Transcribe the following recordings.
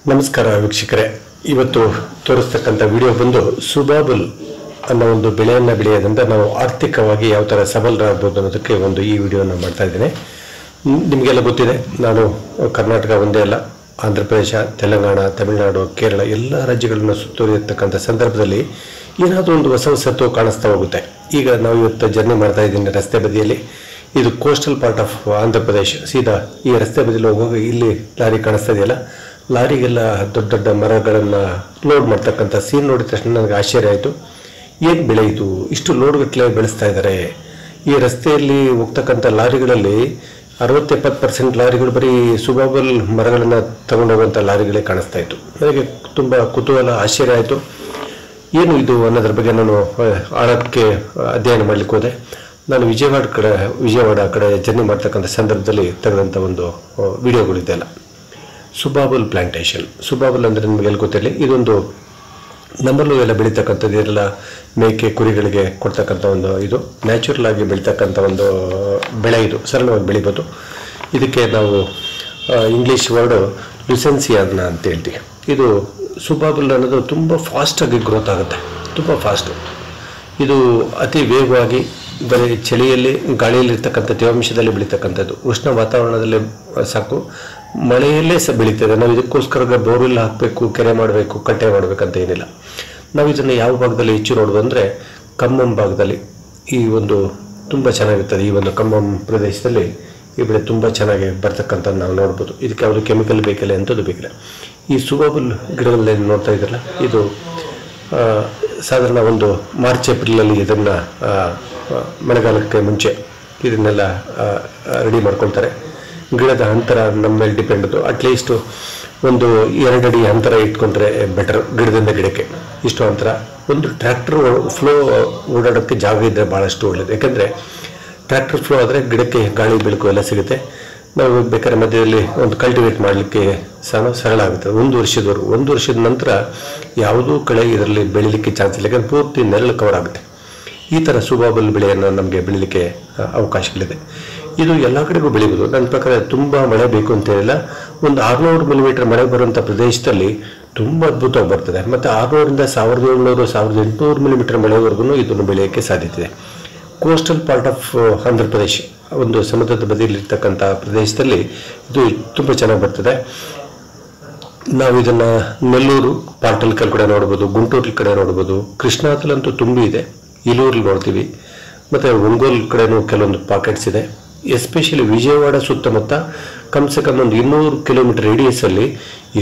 ನಮಸ್ಕಾರ ವೀಕ್ಷಕರೇ, ಇವತ್ತು ತೋರಿಸ್ತಕ್ಕಂಥ ವಿಡಿಯೋ ಬಂದು ಸುಬಾಬುಲ್ ಅನ್ನೋ ಒಂದು ಬೆಳೆಯನ್ನು ಬೆಳೆಯೋದ್ರಿಂದ ನಾವು ಆರ್ಥಿಕವಾಗಿ ಯಾವ ಥರ ಸಬಲರಾಗಬಹುದು ಅನ್ನೋದಕ್ಕೆ ಒಂದು ಈ ವಿಡಿಯೋನ ಮಾಡ್ತಾ ಇದ್ದೇನೆ. ನಿಮಗೆಲ್ಲ ಗೊತ್ತಿದೆ, ನಾನು ಕರ್ನಾಟಕ ಒಂದೇ ಅಲ್ಲ, ಆಂಧ್ರ ಪ್ರದೇಶ, ತೆಲಂಗಾಣ, ತಮಿಳುನಾಡು, ಕೇರಳ ಎಲ್ಲ ರಾಜ್ಯಗಳನ್ನು ಸುತ್ತುವರಿಯತಕ್ಕಂಥ ಸಂದರ್ಭದಲ್ಲಿ ಏನಾದರೂ ಒಂದು ಹೊಸತು ಕಾಣಿಸ್ತಾ ಹೋಗುತ್ತೆ. ಈಗ ನಾವು ಇವತ್ತು ಜರ್ನಿ ಮಾಡ್ತಾ ಇದ್ದೀನಿ ರಸ್ತೆ ಬದಿಯಲ್ಲಿ. ಇದು coastal part of Andhra Pradesh. ಸೀದಾ ಈ ರಸ್ತೆ ಬದಿಯಲ್ಲಿ ಹೋಗುವಾಗ ಇಲ್ಲಿ ಲಾರಿ ಕಾಣಿಸ್ತಾ ಇದೆಯಲ್ಲ, ಲಾರಿಗೆಲ್ಲ ದೊಡ್ಡ ದೊಡ್ಡ ಮರಗಳನ್ನು ಲೋಡ್ ಮಾಡ್ತಕ್ಕಂಥ ಸೀನ್ ನೋಡಿದ ತಕ್ಷಣ ನನಗೆ ಆಶ್ಚರ್ಯ ಆಯಿತು. ಏನು ಬೆಳೆ ಇದು, ಇಷ್ಟು ಲೋಡ್ಗಟ್ಟಲೆ ಬೆಳೆಸ್ತಾ ಇದ್ದಾರೆ. ಈ ರಸ್ತೆಯಲ್ಲಿ ಹೋಗ್ತಕ್ಕಂಥ ಲಾರಿಗಳಲ್ಲಿ 60-70% ಲಾರಿಗಳು ಬರೀ ಸುಬಾಬುಲ್ ಮರಗಳನ್ನು ತಗೊಂಡೋಗುವಂಥ ಲಾರಿಗಳೇ ಕಾಣಿಸ್ತಾ ಇತ್ತು. ನನಗೆ ತುಂಬ ಕುತೂಹಲ, ಆಶ್ಚರ್ಯ ಆಯಿತು. ಏನು ಇದು ಅನ್ನೋದ್ರ ಬಗ್ಗೆ ನಾನು ಆಳಕ್ಕೆ ಅಧ್ಯಯನ ಮಾಡಲಿಕ್ಕೆ ಹೋದೆ. ನಾನು ವಿಜಯವಾಡ ಕಡೆ ಜರ್ನಿ ಮಾಡ್ತಕ್ಕಂಥ ಸಂದರ್ಭದಲ್ಲಿ ತೆಗೆದಂಥ ಒಂದು ವಿಡಿಯೋಗಳಿದೆಯಲ್ಲ, ಸುಬಾಬುಲ್ ಪ್ಲಾಂಟೇಶನ್. ಸುಬಾಬುಲ್ ಅಂದರೆ ನಿಮಗೆಲ್ಲ ಗೊತ್ತಿರಲಿ, ಇದೊಂದು ನಮ್ಮಲ್ಲೂ ಎಲ್ಲ ಬೆಳೀತಕ್ಕಂಥದ್ದು, ಇದೆಲ್ಲ ಮೇಕೆ ಕುರಿಗಳಿಗೆ ಕೊಡ್ತಕ್ಕಂಥ ಒಂದು ಇದು ನ್ಯಾಚುರಲ್ ಆಗಿ ಬೆಳೀತಕ್ಕಂಥ ಒಂದು ಬೆಳೆ. ಇದು ಸರಳವಾಗಿ ಬೆಳಿಬೋದು. ಇದಕ್ಕೆ ನಾವು ಇಂಗ್ಲೀಷ್ ವರ್ಡು ಲುಸೆನ್ಸಿಯಾನ ಅಂತ ಹೇಳ್ತೀವಿ. ಇದು ಸುಬಾಬುಲ್ ಅನ್ನೋದು ತುಂಬ ಫಾಸ್ಟಾಗಿ ಗ್ರೋತ್ ಆಗುತ್ತೆ, ತುಂಬ ಫಾಸ್ಟು. ಇದು ಅತಿ ವೇಗವಾಗಿ ಬರೀ ಚಳಿಯಲ್ಲಿ ಗಾಳಿಯಲ್ಲಿರ್ತಕ್ಕಂಥ ತೇವಾಂಶದಲ್ಲಿ ಬೆಳೀತಕ್ಕಂಥದ್ದು. ಉಷ್ಣ ವಾತಾವರಣದಲ್ಲಿ ಸಾಕು, ಮಳೆಯಲ್ಲೇ ಬೆಳೀತದೆ. ನಾವು ಇದಕ್ಕೋಸ್ಕರ ಬೋರ್ವೆಲ್ ಹಾಕಬೇಕು, ಕೆರೆ ಮಾಡಬೇಕು, ಕಟ್ಟೆ ಮಾಡಬೇಕಂತ ಏನಿಲ್ಲ. ನಾವು ಇದನ್ನು ಯಾವ ಭಾಗದಲ್ಲಿ ಹೆಚ್ಚು ನೋಡೋದು ಅಂದರೆ ಖಮ್ಮಂ ಭಾಗದಲ್ಲಿ. ಈ ಒಂದು ತುಂಬ ಚೆನ್ನಾಗಿರ್ತದೆ. ಈ ಒಂದು ಖಮ್ಮಂ ಪ್ರದೇಶದಲ್ಲಿ ಈ ಬೆಳೆ ತುಂಬ ಚೆನ್ನಾಗಿ ಬರ್ತಕ್ಕಂಥ ನಾವು ನೋಡ್ಬೋದು. ಇದಕ್ಕೆ ಅವರು ಕೆಮಿಕಲ್ ಬೇಕಿಲ್ಲ, ಎಂಥದ್ದು ಬೇಕಿಲ್ಲ. ಈ ಸುಬಾಬುಲ್ ಗಿಡಗಳನ್ನ ನೋಡ್ತಾ ಇದ್ರಲ್ಲ, ಇದು ಸಾಧಾರಣ ಒಂದು ಮಾರ್ಚ್ ಏಪ್ರಿಲಲ್ಲಿ ಇದನ್ನು ಮಳೆಗಾಲಕ್ಕೆ ಮುಂಚೆ ಇದನ್ನೆಲ್ಲ ರೆಡಿ ಮಾಡ್ಕೊಳ್ತಾರೆ. ಗಿಡದ ಅಂತರ ನಮ್ಮ ಮೇಲೆ ಡಿಪೆಂಡ್. ಅಟ್ಲೀಸ್ಟು ಒಂದು 2 ಅಡಿ ಅಂತರ ಇಟ್ಕೊಂಡ್ರೆ ಬೆಟರ್. ಗಿಡದಿಂದ ಗಿಡಕ್ಕೆ ಇಷ್ಟು ಅಂತರ. ಒಂದು ಟ್ರ್ಯಾಕ್ಟರ್ ಫ್ಲೋ ಓಡಾಡೋಕ್ಕೆ ಜಾಗ ಇದ್ದರೆ ಭಾಳಷ್ಟು ಒಳ್ಳೆಯದು. ಯಾಕೆಂದರೆ ಟ್ರ್ಯಾಕ್ಟರ್ ಫ್ಲೋ ಆದರೆ ಗಿಡಕ್ಕೆ ಗಾಳಿ ಬೆಳಕು ಎಲ್ಲ ಸಿಗುತ್ತೆ. ನಾವು ಬೇಕಾದ್ರೆ ಮಧ್ಯದಲ್ಲಿ ಒಂದು ಕಲ್ಟಿವೇಟ್ ಮಾಡಲಿಕ್ಕೆ ಸರಳ ಆಗುತ್ತೆ. 1 ವರ್ಷದವರೆಗೂ. 1 ವರ್ಷದ ನಂತರ ಯಾವುದೂ ಕಳೆ ಇದರಲ್ಲಿ ಬೆಳೀಲಿಕ್ಕೆ ಚಾನ್ಸ್ ಇಲ್ಲ, ಯಾಕಂದ್ರೆ ಪೂರ್ತಿ ನೆರಳು ಕವರ್ ಆಗುತ್ತೆ. ಈ ಥರ ಸುಬಾಬುಲ್ ಬೆಳೆಯನ್ನು ನಮಗೆ ಬೆಳೀಲಿಕ್ಕೆ ಅವಕಾಶಗಳಿದೆ. ಇದು ಎಲ್ಲ ಕಡೆಗೂ ಬೆಳೀಬೋದು. ನನ್ನ ಪ್ರಕಾರ ತುಂಬ ಮಳೆ ಬೇಕು ಅಂತ ಹೇಳಿಲ್ಲ. ಒಂದು 600 ಮಿಲಿಮೀಟರ್ ಮಳೆ ಬರುವಂಥ ಪ್ರದೇಶದಲ್ಲಿ ತುಂಬ ಅದ್ಭುತವಾಗಿ ಬರ್ತದೆ. ಮತ್ತು 600ರಿಂದ 1700, 1800 ಮಿಲಿಮೀಟರ್ ಮಳೆವರೆಗೂ ಇದನ್ನು ಬೆಳೆಯೋಕ್ಕೆ ಸಾಧ್ಯತೆ ಇದೆ. Coastal part of Andhra Pradesh, ಒಂದು ಸಮುದ್ರದ ಬದಿಯಲ್ಲಿರ್ತಕ್ಕಂಥ ಪ್ರದೇಶದಲ್ಲಿ ಇದು ತುಂಬ ಚೆನ್ನಾಗಿ ಬರ್ತದೆ. ನಾವು ಇದನ್ನು ನೆಲ್ಲೂರು ಪಾರ್ಟಲ್ ಕಡೆ ನೋಡ್ಬೋದು, ಗುಂಟೂರು ಕಡೆ ನೋಡ್ಬೋದು, ಕೃಷ್ಣಾದಲ್ಲಂತೂ ತುಂಬಿ ಇದೆ, ಇಲೂರಲ್ಲಿ ನೋಡ್ತೀವಿ, ಮತ್ತು ಒಂಗೋಲ್ ಕಡೆನೂ ಕೆಲವೊಂದು ಪಾಕೆಟ್ಸ್ ಇದೆ. ಎಸ್ಪೆಷಲಿ ವಿಜಯವಾಡ ಸುತ್ತಮುತ್ತ ಕಮ್ಸೆ ಕಮ್ ಒಂದು 200 ಕಿಲೋಮೀಟರ್ ರೇಡಿಯಸಲ್ಲಿ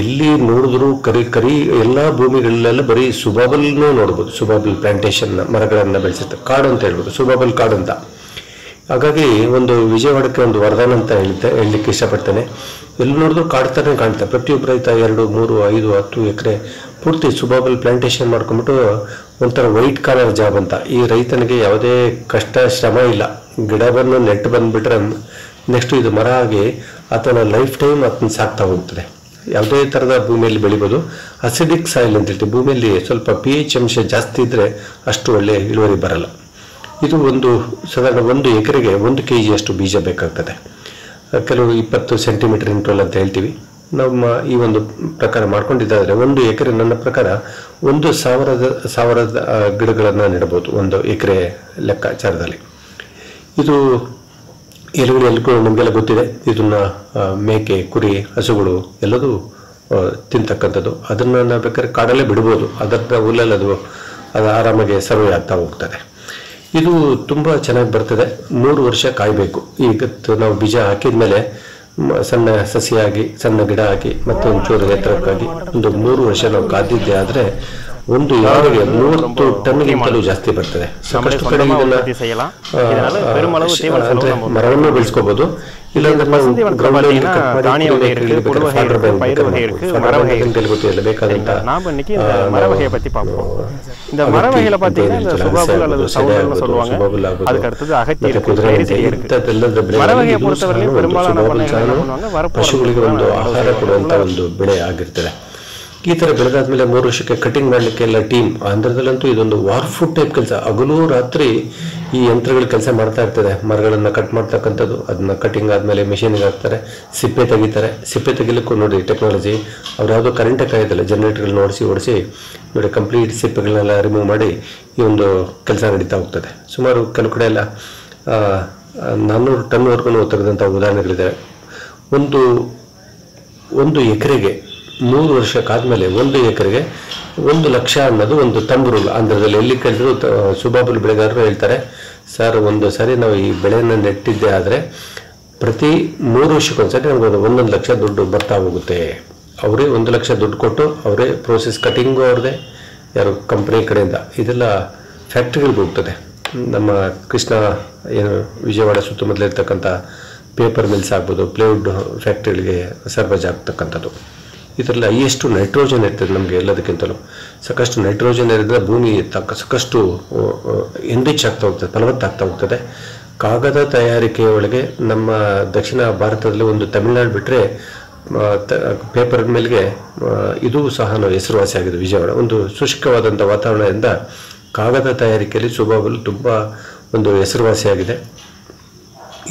ಎಲ್ಲಿ ನೋಡಿದ್ರು ಕರಿ ಎಲ್ಲ ಭೂಮಿಗಳಲ್ಲೆಲ್ಲ ಬರೀ ಸುಬಾಬಲ್ನೂ ನೋಡ್ಬೋದು. ಸುಬಾಬುಲ್ ಪ್ಲಾಂಟೇಶನ್ ಮರಗಳನ್ನು ಬೆಳೆಸುತ್ತೆ, ಕಾಡು ಅಂತ ಹೇಳ್ಬೋದು, ಸುಬಾಬುಲ್ ಕಾಡು ಅಂತ. ಹಾಗಾಗಿ ಒಂದು ವಿಜಯವಾಡಕ್ಕೆ ಒಂದು ವರದಾನ ಅಂತ ಹೇಳಲಿಕ್ಕೆ ಇಷ್ಟಪಡ್ತೇನೆ. ಎಲ್ಲಿ ನೋಡಿದ್ರು ಕಾಡ್ತಾನೆ ಕಾಣ್ತಾರೆ. ಪ್ರತಿಯೊಬ್ಬ ರೈತ 2, 3, 5, 10 ಎಕರೆ ಪೂರ್ತಿ ಸುಬಾಬುಲ್ ಪ್ಲಾಂಟೇಶನ್ ಮಾಡ್ಕೊಂಡ್ಬಿಟ್ಟು ಒಂಥರ ವೈಟ್ ಕಾಲರ್ ಜಾಬ್ ಅಂತ. ಈ ರೈತನಿಗೆ ಯಾವುದೇ ಕಷ್ಟ ಶ್ರಮ ಇಲ್ಲ. ಗಿಡ ಬಂದು ನೆಟ್ಟು ಬಂದುಬಿಟ್ರೆ ನೆಕ್ಸ್ಟ್ ಇದು ಮರ ಆಗಿ ಆತನ ಲೈಫ್ ಟೈಮ್ ಆತನ ಸಾಕ್ತಾ ಹೋಗ್ತದೆ. ಯಾವುದೇ ಥರದ ಭೂಮಿಯಲ್ಲಿ ಬೆಳಿಬೋದು. ಅಸಿಡಿಕ್ ಸಾಯಿಲ್ ಅಂತ ಹೇಳ್ತೀವಿ. ಭೂಮಿಯಲ್ಲಿ ಸ್ವಲ್ಪ pH ಅಂಶ ಜಾಸ್ತಿ ಇದ್ದರೆ ಅಷ್ಟು ಒಳ್ಳೆ ಇಳುವರಿ ಬರಲ್ಲ. ಇದು ಸಾಧಾರಣ 1 ಎಕರೆಗೆ 1 kg ಅಷ್ಟು ಬೀಜ ಬೇಕಾಗ್ತದೆ. ಕೆಲವು 20 ಸೆಂಟಿಮೀಟರ್ ಇಂಟರ್ವಲ್ ಅಂತ ಹೇಳ್ತೀವಿ. ನಮ್ಮ ಈ ಒಂದು ಪ್ರಕಾರ ಮಾಡ್ಕೊಂಡಿದ್ದಾದರೆ 1 ಎಕರೆ ನನ್ನ ಪ್ರಕಾರ 1,000 ಗಿಡಗಳನ್ನು ನೆಡಬಹುದು 1 ಎಕರೆ ಲೆಕ್ಕಾಚಾರದಲ್ಲಿ. ಇದು ಎಲ್ಲಿಗೂ ನಮಗೆಲ್ಲ ಗೊತ್ತಿದೆ. ಇದನ್ನು ಮೇಕೆ, ಕುರಿ, ಹಸುಗಳು ಎಲ್ಲದೂ ತಿಂತಕ್ಕಂಥದ್ದು. ಅದನ್ನು ನಾವು ಬೇಕಾದ್ರೆ ಕಾಡಲ್ಲೇ ಬಿಡ್ಬೋದು. ಅದರ ಹುಲ್ಲಲ್ಲಿ ಅದು ಆರಾಮಾಗಿ ಸರ್ವೆ ಆಗ್ತಾ ಹೋಗ್ತದೆ. ಇದು ತುಂಬ ಚೆನ್ನಾಗಿ ಬರ್ತದೆ. 3 ವರ್ಷ ಕಾಯಬೇಕು. ಈಗ ನಾವು ಬೀಜ ಹಾಕಿದ ಮೇಲೆ ಸಣ್ಣ ಸಸಿಯಾಗಿ, ಸಣ್ಣ ಗಿಡ ಆಗಿ, ಮತ್ತೆ ಒಂಚೂರು ಎತ್ತರಕ್ಕಾಗಿ ಒಂದು 3 ವರ್ಷ ನಾವು ಕಾದಿದ್ದೆ ಆದರೆ ಒಂದು ಯಾರಿಗೆ 30 ಟನ್ಗಿಂತಲೂ ಜಾಸ್ತಿ ಬರ್ತದೆ. ಸಾಕಷ್ಟು ಕಡೆ ಮರವನ್ನು ಬೆಳೆಸ್ಕೋಬಹುದು. ಇಲ್ಲಾಂದ್ರೆ ಬೇಕಾದಂತ மர வகையை பத்தி பார்ப்போம். இந்த மர வகையில பாத்தீங்கன்னா இந்த சுபாபுல் அல்லது சவுண்டர்னு சொல்லுவாங்க. அதுக்கு அடுத்து அகத்தி இருக்கு, பேரிசை இருக்கு. மர வகையை பொறுத்தவரையிலும் பெரும்பாலான பண்ணைகள் என்ன பண்ணுவாங்க, ಪಶುಗಳಿಗೆ ಒಂದು ಆಹಾರ ಕೊಡುವಂತ ಒಂದು ಬೆಳೆ ಆಗಿರ್ತದೆ. ಈ ಥರ ಬೆಳೆದಾದ್ಮೇಲೆ 3 ವರ್ಷಕ್ಕೆ ಕಟಿಂಗ್ ಮಾಡಲಿಕ್ಕೆ ಎಲ್ಲ ಟೀಮ್. ಆಂಧ್ರದಲ್ಲಂತೂ ಇದೊಂದು ವಾರ್ ಫುಡ್ ಟೈಪ್ ಕೆಲಸ. ಹಗಲು ರಾತ್ರಿ ಈ ಯಂತ್ರಗಳ ಕೆಲಸ ಮಾಡ್ತಾ ಇರ್ತದೆ. ಮರಗಳನ್ನು ಕಟ್ ಮಾಡ್ತಕ್ಕಂಥದ್ದು, ಅದನ್ನ ಕಟಿಂಗ್ ಆದಮೇಲೆ ಮಿಷಿನ್ಗೆ ಹಾಕ್ತಾರೆ, ಸಿಪ್ಪೆ ತೆಗಿತಾರೆ. ಸಿಪ್ಪೆ ತೆಗಿಲಿಕ್ಕೂ ನೋಡಿ ಟೆಕ್ನಾಲಜಿ, ಅವ್ರು ಯಾವುದೋ ಕರೆಂಟೇ ಕಾಯ್ದಿಲ್ಲ, ಜನರೇಟರ್ಗಳನ್ನ ಓಡಿಸಿ ನೋಡಿ ಕಂಪ್ಲೀಟ್ ಸಿಪ್ಪೆಗಳನ್ನೆಲ್ಲ ರಿಮೂವ್ ಮಾಡಿ ಈ ಒಂದು ಕೆಲಸ ನಡೀತಾ ಹೋಗ್ತದೆ. ಸುಮಾರು ಕೆಲವು ಕಡೆ ಎಲ್ಲ 400 ಟನ್ವರೆಗೂ ತೆಗೆದಂಥ ಉದಾಹರಣೆಗಳಿದೆ. ಒಂದು ಎಕರೆಗೆ 3 ವರ್ಷಕ್ಕಾದ್ಮೇಲೆ 1 ಎಕರೆಗೆ 1 ಲಕ್ಷ ಅನ್ನೋದು ಒಂದು ತಂಬು ರೂಲ್. ಆಂಧ್ರದಲ್ಲಿ ಎಲ್ಲಿ ಕೇಳಿದ್ರು ಸುಬಾಬುಲ್ ಬೆಳೆಗಾರರು ಹೇಳ್ತಾರೆ, ಸರ್ ಒಂದು ಸಾರಿ ನಾವು ಈ ಬೆಳೆಯನ್ನು ನೆಟ್ಟಿದ್ದೆ ಆದರೆ ಪ್ರತಿ 3 ವರ್ಷಕ್ಕೊಂದ್ಸರಿ ನಮ್ಗೆ 1 ಲಕ್ಷ ದುಡ್ಡು ಬರ್ತಾ ಹೋಗುತ್ತೆ. ಅವರೇ 1 ಲಕ್ಷ ದುಡ್ಡು ಕೊಟ್ಟು ಅವರೇ ಪ್ರೋಸೆಸ್, ಕಟಿಂಗು ಅವ್ರದ್ದೇ, ಯಾರು ಕಂಪ್ನಿ ಕಡೆಯಿಂದ. ಇದೆಲ್ಲ ಫ್ಯಾಕ್ಟ್ರಿಗಳಿಗೆ ಹೋಗ್ತದೆ. ನಮ್ಮ ಕೃಷ್ಣ ಏನು ವಿಜಯವಾಡ ಸುತ್ತಮುತ್ತಲಿರ್ತಕ್ಕಂಥ ಪೇಪರ್ ಮಿಲ್ಸ್ ಆಗ್ಬೋದು, ಪ್ಲೇವುಡ್ ಫ್ಯಾಕ್ಟ್ರಿಗಳಿಗೆ ಸರ್ವಜ್ ಆಗ್ತಕ್ಕಂಥದ್ದು. ಇದರಲ್ಲಿ ಹೈಯೆಸ್ಟು ನೈಟ್ರೋಜನ್ ಇರ್ತದೆ. ನಮಗೆ ಎಲ್ಲದಕ್ಕಿಂತಲೂ ಸಾಕಷ್ಟು ನೈಟ್ರೋಜನ್ ಇರೋದ್ರಿಂದ ಭೂಮಿ ಸಾಕಷ್ಟು ಎನ್ರಿಚ್ ಆಗ್ತಾ ಹೋಗ್ತದೆ, ಫಲವತ್ತಾಗ್ತಾ ಹೋಗ್ತದೆ. ಕಾಗದ ತಯಾರಿಕೆಯೊಳಗೆ ನಮ್ಮ ದಕ್ಷಿಣ ಭಾರತದಲ್ಲಿ ಒಂದು ತಮಿಳುನಾಡು ಬಿಟ್ಟರೆ ಪೇಪರ್ ಮೇಲ್ಗೆ ಇದು ಸಹ ಹೆಸರುವಾಸಿ ಆಗಿದೆ. ವಿಜಯವಾಡ ಒಂದು ಶುಷ್ಕವಾದಂಥ ವಾತಾವರಣದಿಂದ ಕಾಗದ ತಯಾರಿಕೆಯಲ್ಲಿ ಸುಬಾಬುಲ್ ತುಂಬ ಒಂದು ಹೆಸರುವಾಸಿಯಾಗಿದೆ.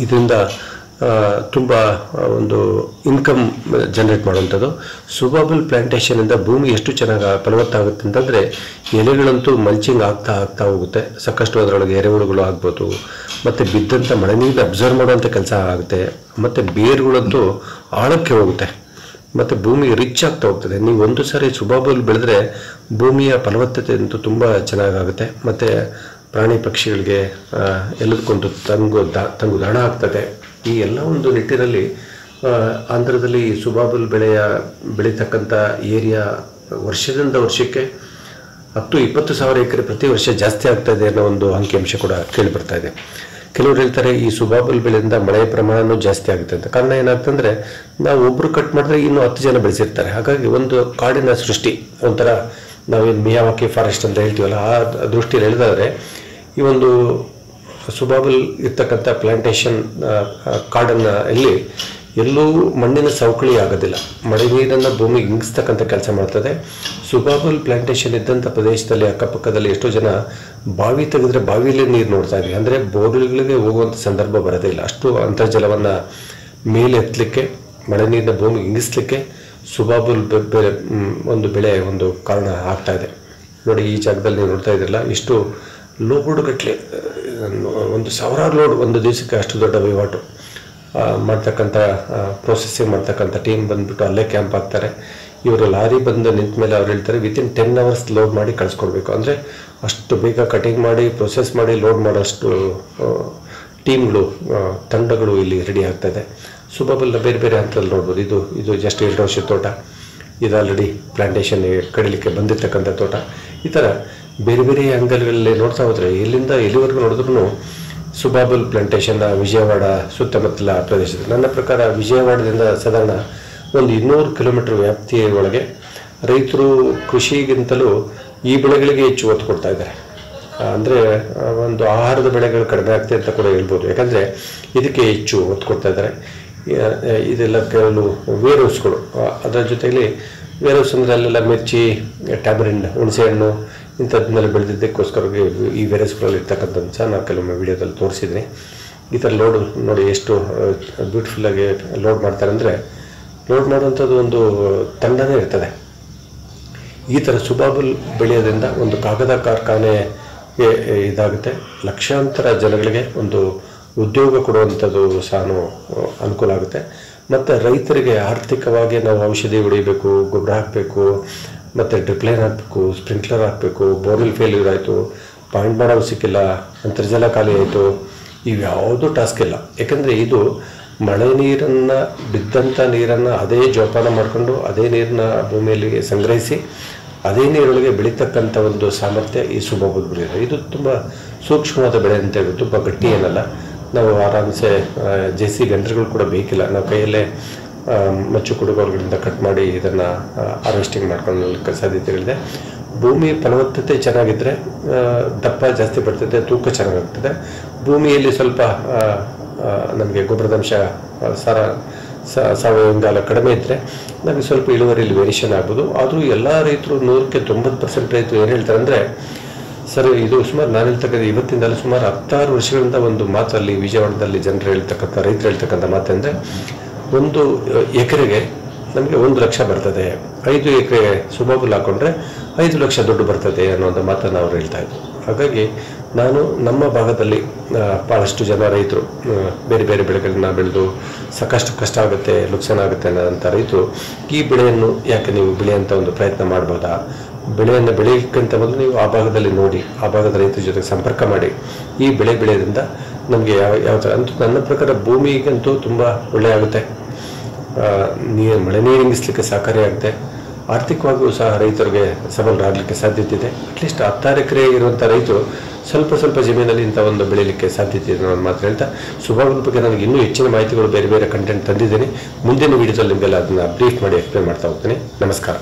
ಇದರಿಂದ ತುಂಬ ಒಂದು ಇನ್ಕಮ್ ಜನರೇಟ್ ಮಾಡುವಂಥದ್ದು. ಸುಬಾಬುಲ್ ಪ್ಲಾಂಟೇಷನಿಂದ ಭೂಮಿ ಎಷ್ಟು ಚೆನ್ನಾಗಿ ಫಲವತ್ತಾಗುತ್ತೆ ಅಂತಂದರೆ ಎಲೆಗಳಂತೂ ಮಲ್ಚಿಂಗ್ ಆಗ್ತಾ ಹೋಗುತ್ತೆ. ಸಾಕಷ್ಟು ಅದರೊಳಗೆ ಎರೆಹುಳುಗಳು ಆಗ್ಬೋದು, ಮತ್ತು ಬಿದ್ದಂಥ ಮಳೆ ನೀರು ಅಬ್ಸರ್ವ್ ಮಾಡುವಂಥ ಕೆಲಸ ಆಗುತ್ತೆ. ಮತ್ತು ಬೇರುಗಳಂತೂ ಆಳಕ್ಕೆ ಹೋಗುತ್ತೆ, ಮತ್ತು ಭೂಮಿ ರಿಚ್ ಆಗ್ತಾ ಹೋಗ್ತದೆ. ನೀವು ಒಂದು ಸಾರಿ ಸುಬಾಬುಲ್ ಬೆಳೆದ್ರೆ ಭೂಮಿಯ ಫಲವತ್ತತೆ ಅಂತೂ ತುಂಬ ಚೆನ್ನಾಗಾಗುತ್ತೆ. ಮತ್ತು ಪ್ರಾಣಿ ಪಕ್ಷಿಗಳಿಗೆ ಎಲ್ಲದಕ್ಕೊಂದು ತಂಗು ದಾಣ ಆಗ್ತದೆ. ಈ ಎಲ್ಲ ಒಂದು ನಿಟ್ಟಿನಲ್ಲಿ ಆಂಧ್ರದಲ್ಲಿ ಸುಬಾಬುಲ್ ಬೆಳೀತಕ್ಕಂಥ ಏರಿಯಾ ವರ್ಷದಿಂದ ವರ್ಷಕ್ಕೆ 10-20 ಸಾವಿರ ಎಕರೆ ಪ್ರತಿ ವರ್ಷ ಜಾಸ್ತಿ ಆಗ್ತಾ ಇದೆ ಅನ್ನೋ ಒಂದು ಅಂಕಿಅಂಶ ಕೂಡ ಕೇಳಿ ಬರ್ತಾ ಇದೆ. ಕೆಲವರು ಹೇಳ್ತಾರೆ ಈ ಸುಬಾಬುಲ್ ಬೆಳೆಯಿಂದ ಮಳೆಯ ಪ್ರಮಾಣನೂ ಜಾಸ್ತಿ ಆಗುತ್ತೆ ಅಂತ. ಕಾರಣ ಏನಾಗ್ತಂದ್ರೆ ನಾವು ಒಬ್ರು ಕಟ್ ಮಾಡಿದ್ರೆ ಇನ್ನೂ 10 ಜನ ಬೆಳೆಸಿರ್ತಾರೆ. ಹಾಗಾಗಿ ಒಂದು ಕಾಡಿನ ಸೃಷ್ಟಿ, ಒಂಥರ ನಾವೇನು ಮಿಯಾವಾಕಿ ಫಾರೆಸ್ಟ್ ಅಂತ ಹೇಳ್ತೀವಲ್ಲ, ಆ ದೃಷ್ಟಿಯಲ್ಲಿ ಹೇಳಿದಾದ್ರೆ ಈ ಒಂದು ಸುಬಾಬುಲ್ ಇರ್ತಕ್ಕಂಥ ಪ್ಲಾಂಟೇಶನ್ ಕಾಡನ್ನು ಎಲ್ಲೂ ಮಣ್ಣಿನ ಸವಕಳಿ ಆಗೋದಿಲ್ಲ. ಮಳೆ ನೀರನ್ನು ಭೂಮಿಗೆ ಇಂಗಿಸ್ತಕ್ಕಂಥ ಕೆಲಸ ಮಾಡ್ತದೆ. ಸುಬಾಬುಲ್ ಪ್ಲಾಂಟೇಶನ್ ಇದ್ದಂಥ ಪ್ರದೇಶದಲ್ಲಿ ಅಕ್ಕಪಕ್ಕದಲ್ಲಿ ಎಷ್ಟೋ ಜನ ಬಾವಿ ತೆಗೆದ್ರೆ ಬಾವಿಯಲ್ಲೇ ನೀರು ನೋಡ್ತಾ ಇದ್ವಿ. ಅಂದರೆ ಬೋರ್ಗಳಿಗೆ ಹೋಗುವಂಥ ಸಂದರ್ಭ ಬರೋದೇ ಇಲ್ಲ. ಅಷ್ಟು ಅಂತರ್ಜಲವನ್ನು ಮೇಲೆ ಎತ್ತಲಿಕ್ಕೆ, ಮಳೆ ನೀರನ್ನ ಭೂಮಿಗೆ ಇಂಗಿಸ್ಲಿಕ್ಕೆ ಸುಬಾಬುಲ್ ಒಂದು ಬೆಳೆ ಒಂದು ಕಾರಣ ಆಗ್ತಾ ಇದೆ. ನೋಡಿ ಈ ಜಾಗದಲ್ಲಿ ನೀವು ನೋಡ್ತಾ ಇದ್ರಲ್ಲ, ಇಷ್ಟು ಲೋಡ್ ಗಟ್ಟಲೆ, 1000 ಲೋಡ್ ಒಂದು ದಿವಸಕ್ಕೆ, ಅಷ್ಟು ದೊಡ್ಡ ವಹಿವಾಟು ಮಾಡ್ತಕ್ಕಂಥ ಪ್ರೊಸೆಸಿಂಗ್ ಮಾಡ್ತಕ್ಕಂಥ ಟೀಮ್ ಬಂದುಬಿಟ್ಟು ಅಲ್ಲೇ ಕ್ಯಾಂಪ್ ಆಗ್ತಾರೆ. ಇವರು ಲಾರಿ ಬಂದು ನಿಂತ ಮೇಲೆ ಅವ್ರು ಹೇಳ್ತಾರೆ ವಿತಿನ್ 10 ಅವರ್ಸ್ ಲೋಡ್ ಮಾಡಿ ಕಳಿಸ್ಕೊಡ್ಬೇಕು. ಅಂದರೆ ಅಷ್ಟು ಬೇಗ ಕಟಿಂಗ್ ಮಾಡಿ ಪ್ರೊಸೆಸ್ ಮಾಡಿ ಲೋಡ್ ಮಾಡೋಷ್ಟು ಟೀಮ್ಗಳು, ತಂಡಗಳು ಇಲ್ಲಿ ರೆಡಿ ಆಗ್ತಾಯಿದೆ. ಸುಬಾಬುಲ್ನ ಬೇರೆ ಬೇರೆ ಹಂತದಲ್ಲಿ ನೋಡ್ಬೋದು. ಇದು ಜಸ್ಟ್ 2 ವರ್ಷದ ತೋಟ, ಇದು ಆಲ್ರೆಡಿ ಪ್ಲಾಂಟೇಶನ್ ಕಡಿಲಿಕ್ಕೆ ಬಂದಿರ್ತಕ್ಕಂಥ ತೋಟ. ಈ ಥರ ಬೇರೆ ಬೇರೆ ಅಂಗಲ್ಗಳಲ್ಲಿ ನೋಡ್ತಾ ಹೋದರೆ ಎಲ್ಲಿಂದ ಎಲ್ಲಿವರೆಗೂ ನೋಡಿದ್ರೂ ಸುಬಾಬುಲ್ ಪ್ಲಾಂಟೇಶನ್ ವಿಜಯವಾಡ ಸುತ್ತಮುತ್ತಲ ಪ್ರದೇಶದಲ್ಲಿ. ನನ್ನ ಪ್ರಕಾರ ವಿಜಯವಾಡದಿಂದ ಸಾಧಾರಣ ಒಂದು 200 ಕಿಲೋಮೀಟರ್ ವ್ಯಾಪ್ತಿಯ ಒಳಗೆ ರೈತರು ಕೃಷಿಗಿಂತಲೂ ಈ ಬೆಳೆಗಳಿಗೆ ಹೆಚ್ಚು ಒತ್ತು ಕೊಡ್ತಾ ಇದ್ದಾರೆ. ಅಂದರೆ ಒಂದು ಆಹಾರದ ಬೆಳೆಗಳು ಕಡಿಮೆ ಆಗ್ತದೆ ಅಂತ ಕೂಡ ಹೇಳ್ಬೋದು. ಯಾಕಂದರೆ ಇದಕ್ಕೆ ಹೆಚ್ಚು ಒತ್ತು ಕೊಡ್ತಾ ಇದ್ದಾರೆ. ಇದೆಲ್ಲ ಕೆಲವು ವೇರ್ ಹೌಸ್ಗಳು, ಅದರ ಜೊತೆಯಲ್ಲಿ ವೇರ್ ಹೌಸ್ ಅಂದರೆ ಅಲ್ಲೆಲ್ಲ ಮಿರ್ಚಿ, ಟ್ಯಾಮರಿಂಡ್, ಹುಣಸೆಹಣ್ಣು ಇಂಥದ್ದನ್ನೆಲ್ಲ ಬೆಳೆದಿದ್ದಕ್ಕೋಸ್ಕರವಾಗಿ ಈ ವೇರ್ ಹೌಸ್ಗಳಲ್ಲಿ ಇರ್ತಕ್ಕಂಥದ್ದು ಸಹ ನಾನು ಕೆಲವೊಮ್ಮೆ ವಿಡಿಯೋದಲ್ಲಿ ತೋರಿಸಿದ್ದೀನಿ. ಈ ಥರ ಲೋಡ್ ನೋಡಿ ಎಷ್ಟು ಬ್ಯೂಟಿಫುಲ್ಲಾಗಿ ಲೋಡ್ ಮಾಡ್ತಾರೆ. ಅಂದರೆ ಲೋಡ್ ಮಾಡುವಂಥದ್ದು ಒಂದು ತಂಡನೇ ಇರ್ತದೆ. ಈ ಥರ ಸುಬಾಬುಲ್ ಬೆಳೆಯೋದ್ರಿಂದ ಒಂದು ಕಾಗದ ಕಾರ್ಖಾನೆಗೆ ಇದಾಗುತ್ತೆ. ಲಕ್ಷಾಂತರ ಜನಗಳಿಗೆ ಒಂದು ಉದ್ಯೋಗ ಕೊಡುವಂಥದ್ದು ಸಹ ಅನುಕೂಲ ಆಗುತ್ತೆ. ಮತ್ತು ರೈತರಿಗೆ ಆರ್ಥಿಕವಾಗಿ ನಾವು ಔಷಧಿ ಹೊಡಿಬೇಕು, ಗೊಬ್ಬರ ಹಾಕಬೇಕು, ಮತ್ತು ಡ್ರಿಪ್ಲೈನ್ ಹಾಕಬೇಕು, ಸ್ಪ್ರಿಂಕ್ಲರ್ ಹಾಕಬೇಕು, ಬೋರ್ವೆಲ್ ಫೇಲ್ಯೂರ್ ಆಯಿತು, ಪಾಯಿಂಟ್ ಮಾಡೋದು ಸಿಕ್ಕಿಲ್ಲ, ಅಂತರ್ಜಲ ಖಾಲಿ ಆಯಿತು, ಇವ್ಯಾವುದೂ ಟಾಸ್ಕ್ ಇಲ್ಲ. ಯಾಕಂದರೆ ಇದು ಮಳೆ ನೀರನ್ನು, ಬಿದ್ದಂಥ ನೀರನ್ನು ಅದೇ ಜೋಪಾನ ಮಾಡಿಕೊಂಡು ಅದೇ ನೀರನ್ನ ಭೂಮಿಯಲ್ಲಿ ಸಂಗ್ರಹಿಸಿ ಅದೇ ನೀರೊಳಗೆ ಬೆಳೀತಕ್ಕಂಥ ಒಂದು ಸಾಮರ್ಥ್ಯ ಈ ಸುಬಾಬುಲ್ ಬೆಳೆ. ಇದು ತುಂಬ ಸೂಕ್ಷ್ಮವಾದ ಬೆಳೆ ಅಂತೇಳಿ, ತುಂಬ ಗಟ್ಟಿ ಏನಲ್ಲ. ನಾವು ಆರಾಮ್ಸೆ JCB ಯಂತ್ರಗಳು ಕೂಡ ಬೇಕಿಲ್ಲ, ನಾವು ಕೈಯಲ್ಲೇ ಮಚ್ಚು ಕುಡುಗೋಲುಗಳಿಂದ ಕಟ್ ಮಾಡಿ ಇದನ್ನು ಹಾರ್ವೆಸ್ಟಿಂಗ್ ಮಾಡ್ಕೊಳ್ಳಲಿಕ್ಕೆ ಸಾಧ್ಯತೆಗಳಿದೆ. ಭೂಮಿ ಫಲವತ್ತತೆ ಚೆನ್ನಾಗಿದ್ದರೆ ದಪ್ಪ ಜಾಸ್ತಿ ಬರ್ತದೆ, ತೂಕ ಚೆನ್ನಾಗಾಗ್ತದೆ. ಭೂಮಿಯಲ್ಲಿ ಸ್ವಲ್ಪ ನಮಗೆ ಗೊಬ್ಬರದಂಶ ಸಾವಯವ ಇಂಗಾಲ ಕಡಿಮೆ ಇದ್ದರೆ ನಮಗೆ ಸ್ವಲ್ಪ ಇಳುವರಿಯಲ್ಲಿ ವೇರಿಯೇಷನ್ ಆಗ್ಬೋದು. ಆದರೂ ಎಲ್ಲ ರೈತರು 100ಕ್ಕೆ 90% ರೈತರು ಏನು ಹೇಳ್ತಾರೆ ಅಂದರೆ, ಸರ್ ಇದು ಸುಮಾರು ನಾನು ಹೇಳ್ತಕ್ಕಂಥ ಇವತ್ತಿಂದಲ್ಲ ಸುಮಾರು 16 ವರ್ಷಗಳಿಂದ ಒಂದು ಮಾತಲ್ಲಿ ವಿಜಯವಾಡದಲ್ಲಿ ಜನರು ಹೇಳ್ತಕ್ಕಂಥ ರೈತರು ಹೇಳ್ತಕ್ಕಂಥ ಮಾತಂದರೆ, 1 ಎಕರೆಗೆ ನಮಗೆ 1 ಲಕ್ಷ ಬರ್ತದೆ, 5 ಎಕರೆ ಸುಬಾಬುಲ್ ಹಾಕೊಂಡ್ರೆ 5 ಲಕ್ಷ ದುಡ್ಡು ಬರ್ತದೆ ಅನ್ನೋ ಒಂದು ಮಾತನ್ನು ಅವ್ರು ಹೇಳ್ತಾ ಇದ್ರು. ಹಾಗಾಗಿ ನಾನು ನಮ್ಮ ಭಾಗದಲ್ಲಿ ಭಾಳಷ್ಟು ಜನ ರೈತರು ಬೇರೆ ಬೇರೆ ಬೆಳೆಗಳನ್ನ ಬೆಳೆದು ಸಾಕಷ್ಟು ಕಷ್ಟ ಆಗುತ್ತೆ, ನುಕ್ಸಾನ ಆಗುತ್ತೆ ಅನ್ನೋಂಥ ರೈತರು ಈ ಬೆಳೆಯನ್ನು ಯಾಕೆ ನೀವು ಬೆಳೆಯುವಂಥ ಒಂದು ಪ್ರಯತ್ನ ಮಾಡ್ಬೋದಾ, ಬೆಳೆಯನ್ನು ಬೆಳೆಯೋಕ್ಕಿಂತ ಮೊದಲು ನೀವು ಆ ಭಾಗದಲ್ಲಿ ನೋಡಿ, ಆ ಭಾಗದ ರೈತರ ಜೊತೆಗೆ ಸಂಪರ್ಕ ಮಾಡಿ ಈ ಬೆಳೆ ಬೆಳೆಯೋದ್ರಿಂದ ನಮಗೆ ಯಾವ ಥರ ಅಂತೂ ನನ್ನ ಪ್ರಕಾರ ಭೂಮಿಗಂತೂ ತುಂಬ ಒಳ್ಳೆಯಾಗುತ್ತೆ, ಮಳೆ ನೀರು ಇಂಗಿಸ್ಲಿಕ್ಕೆ ಸಹಕಾರಿಯಾಗುತ್ತೆ, ಆರ್ಥಿಕವಾಗಿಯೂ ಸಹ ರೈತರಿಗೆ ಸಬಲರಾಗಲಿಕ್ಕೆ ಸಾಧ್ಯತೆ ಇದೆ. ಅಟ್ಲೀಸ್ಟ್ 16 ಎಕರೆ ಇರುವಂಥ ರೈತರು ಸ್ವಲ್ಪ ಜಮೀನಲ್ಲಿ ಇಂಥ ಒಂದು ಬೆಳೀಲಿಕ್ಕೆ ಸಾಧ್ಯತೆ ಇದೆ ಅನ್ನೋ ಮಾತು ಹೇಳ್ತಾ, ಸುಬಾಬುಲ್ ಬಗ್ಗೆ ನನಗೆ ಇನ್ನೂ ಹೆಚ್ಚಿನ ಮಾಹಿತಿಗಳು ಬೇರೆ ಬೇರೆ ಕಂಟೆಂಟ್ ತಂದಿದ್ದೀನಿ. ಮುಂದಿನ ವೀಡಿಯೋದಲ್ಲಿ ನಿಮಗೆಲ್ಲ ಅದನ್ನು ಬ್ರೀಫ್ ಮಾಡಿ ಎಕ್ಸ್ಪ್ಲೇನ್ ಮಾಡ್ತಾ ಹೋಗ್ತೀನಿ. ನಮಸ್ಕಾರ.